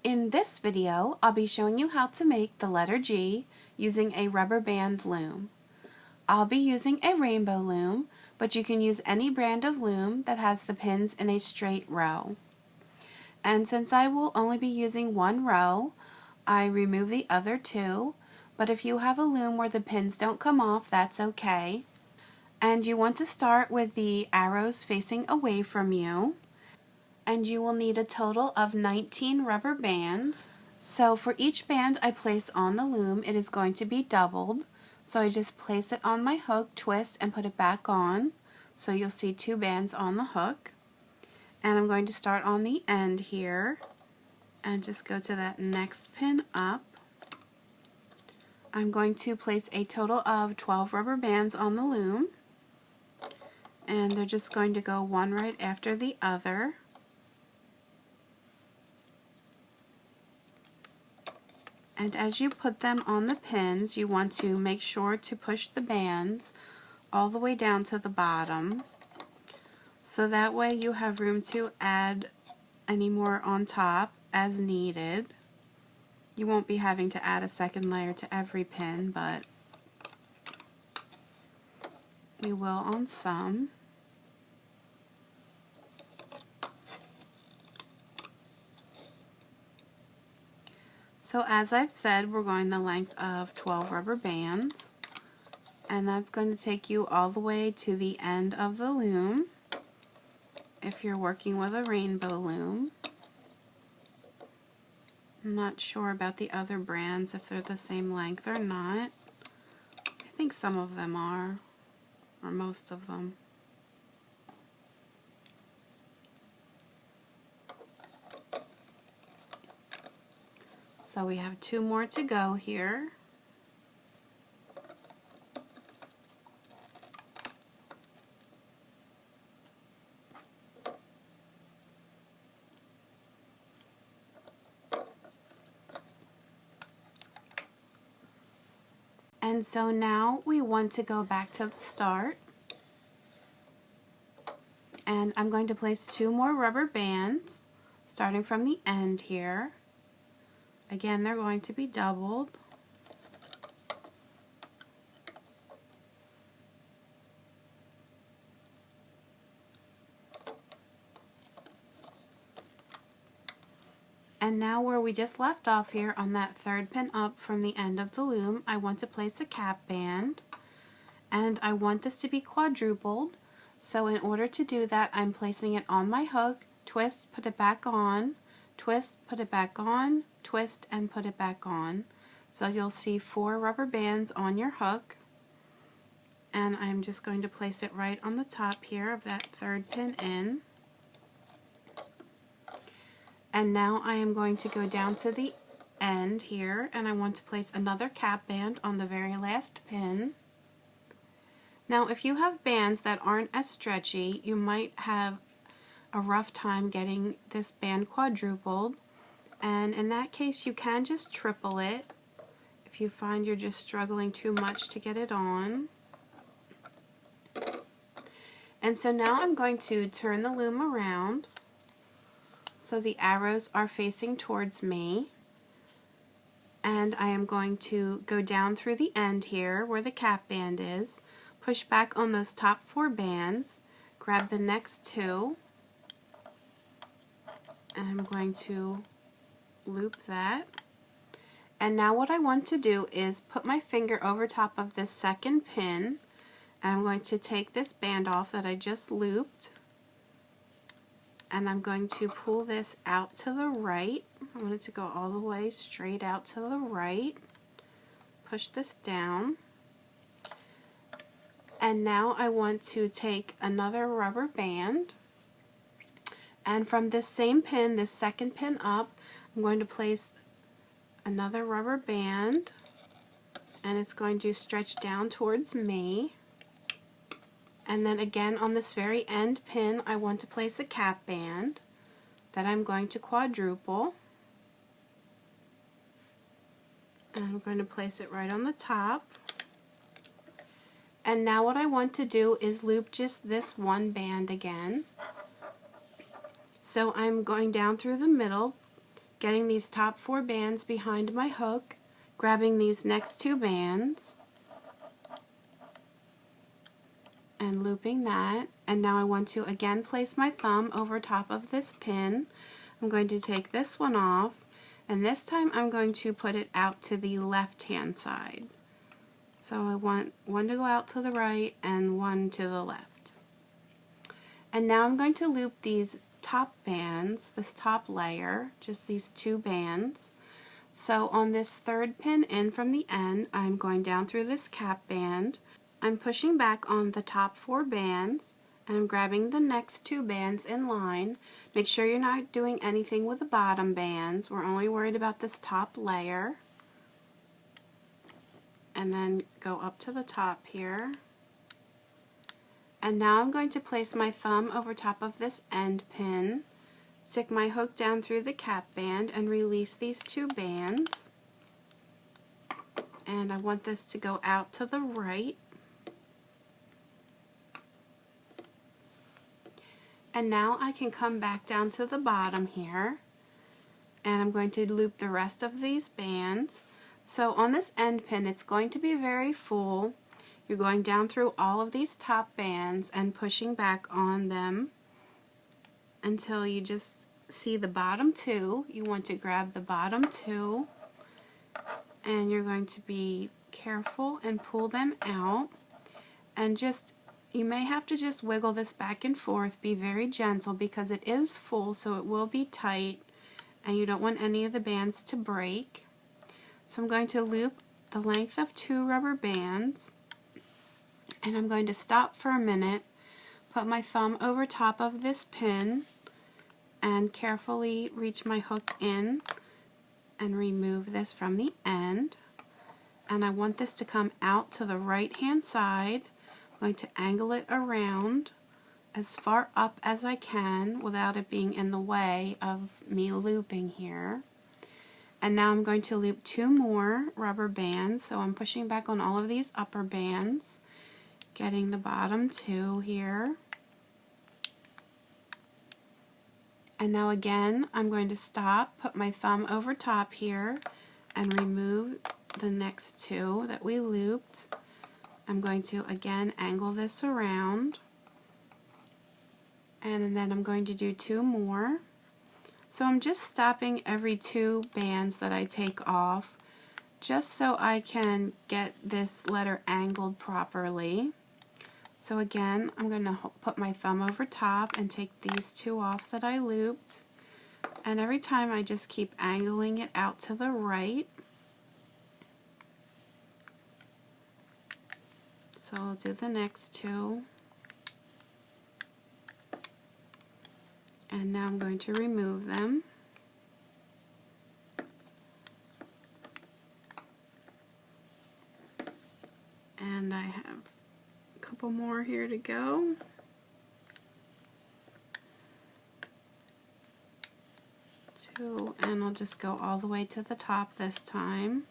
In this video, I'll be showing you how to make the letter G using a rubber band loom. I'll be using a rainbow loom, but you can use any brand of loom that has the pins in a straight row. And since I will only be using one row, I remove the other two, but if you have a loom where the pins don't come off, that's okay. And you want to start with the arrows facing away from you. And you will need a total of 19 rubber bands. So for each band I place on the loom, it is going to be doubled. So I just place it on my hook, twist, and put it back on. So you'll see 2 bands on the hook. And I'm going to start on the end here and just go to that next pin up. I'm going to place a total of 12 rubber bands on the loom. And they're just going to go one right after the other. And as you put them on the pins, you want to make sure to push the bands all the way down to the bottom, so that way you have room to add any more on top as needed. You won't be having to add a second layer to every pin, but you will on some. So as I've said, we're going the length of 12 rubber bands, and that's going to take you all the way to the end of the loom if you're working with a rainbow loom. I'm not sure about the other brands, if they're the same length or not. I think some of them are, or most of them. So we have 2 more to go here. And so now we want to go back to the start. And I'm going to place 2 more rubber bands, starting from the end here. Again, they're going to be doubled. And now where we just left off here on that 3rd pin up from the end of the loom, I want to place a cap band. And I want this to be quadrupled. So in order to do that, I'm placing it on my hook, twist, put it back on, twist, put it back on, twist, and put it back on. So you'll see 4 rubber bands on your hook, and I'm just going to place it right on the top here of that 3rd pin in. And now I am going to go down to the end here, and I want to place another cap band on the very last pin. Now if you have bands that aren't as stretchy, you might have a rough time getting this band quadrupled, and in that case you can just triple it if you find you're just struggling too much to get it on. And so now I'm going to turn the loom around so the arrows are facing towards me, and I am going to go down through the end here where the cap band is, push back on those top 4 bands, grab the next 2, and I'm going to loop that. And now what I want to do is put my finger over top of this 2nd pin, and I'm going to take this band off that I just looped, and I'm going to pull this out to the right. I want it to go all the way straight out to the right. Push this down. And now I want to take another rubber band, and from this same pin, this 2nd pin up, I'm going to place another rubber band, and it's going to stretch down towards me. And then again on this very end pin, I want to place a cap band that I'm going to quadruple. And I'm going to place it right on the top. And now what I want to do is loop just this one band again. So I'm going down through the middle, getting these top 4 bands behind my hook, grabbing these next 2 bands, and looping that. And now I want to again place my thumb over top of this pin. I'm going to take this one off, and this time I'm going to put it out to the left hand side. So I want one to go out to the right and one to the left. And now I'm going to loop these top bands, this top layer, just these 2 bands. So on this 3rd pin in from the end, I'm going down through this cap band. I'm pushing back on the top 4 bands, and I'm grabbing the next 2 bands in line. Make sure you're not doing anything with the bottom bands. We're only worried about this top layer. And then go up to the top here. And now I'm going to place my thumb over top of this end pin, stick my hook down through the cap band, and release these 2 bands. And I want this to go out to the right. And now I can come back down to the bottom here, and I'm going to loop the rest of these bands. So on this end pin, it's going to be very full. You're going down through all of these top bands and pushing back on them until you just see the bottom 2. You want to grab the bottom 2, and you're going to be careful and pull them out, and just you may have to just wiggle this back and forth. Be very gentle because it is full, so it will be tight, and you don't want any of the bands to break. So I'm going to loop the length of 2 rubber bands, and I'm going to stop for a minute, put my thumb over top of this pin, and carefully reach my hook in and remove this from the end. And I want this to come out to the right hand side. I'm going to angle it around as far up as I can without it being in the way of me looping here. And now I'm going to loop 2 more rubber bands, so I'm pushing back on all of these upper bands, getting the bottom 2 here. And now again, I'm going to stop, put my thumb over top here, and remove the next 2 that we looped. I'm going to again angle this around, and then I'm going to do 2 more. So I'm just stopping every 2 bands that I take off, just so I can get this letter angled properly. So again, I'm going to put my thumb over top and take these 2 off that I looped, and every time I just keep angling it out to the right. So I'll do the next 2. And now I'm going to remove them. And I have a couple more here to go. And I'll just go all the way to the top this time.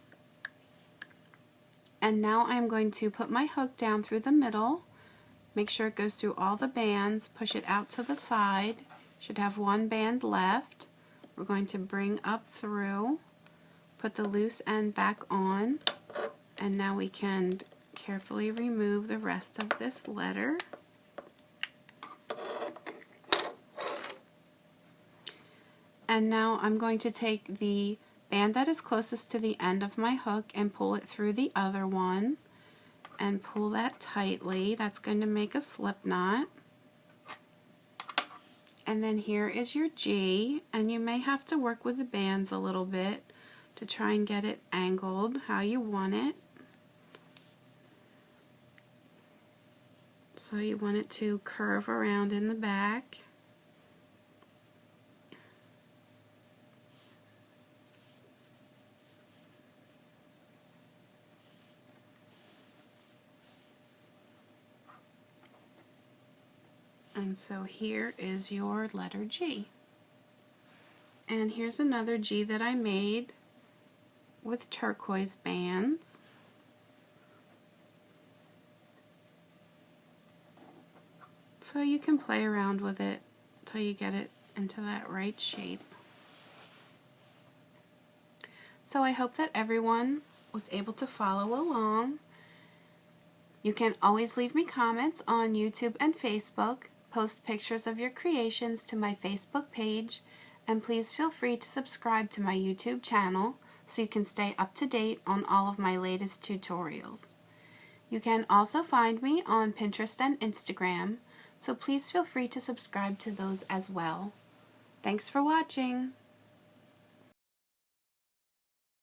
And now I'm going to put my hook down through the middle, make sure it goes through all the bands, push it out to the side. Should have 1 band left. We're going to bring up through, put the loose end back on, and now we can carefully remove the rest of this letter. And now I'm going to take the band that is closest to the end of my hook and pull it through the other one, and pull that tightly. That's going to make a slip knot. And then here is your G, and you may have to work with the bands a little bit to try and get it angled how you want it. So you want it to curve around in the back. And so here is your letter G. And here's another G that I made with turquoise bands. So you can play around with it until you get it into that right shape. So I hope that everyone was able to follow along. You can always leave me comments on YouTube and Facebook, post pictures of your creations to my Facebook page, and please feel free to subscribe to my YouTube channel so you can stay up to date on all of my latest tutorials. You can also find me on Pinterest and Instagram, so please feel free to subscribe to those as well. Thanks for watching!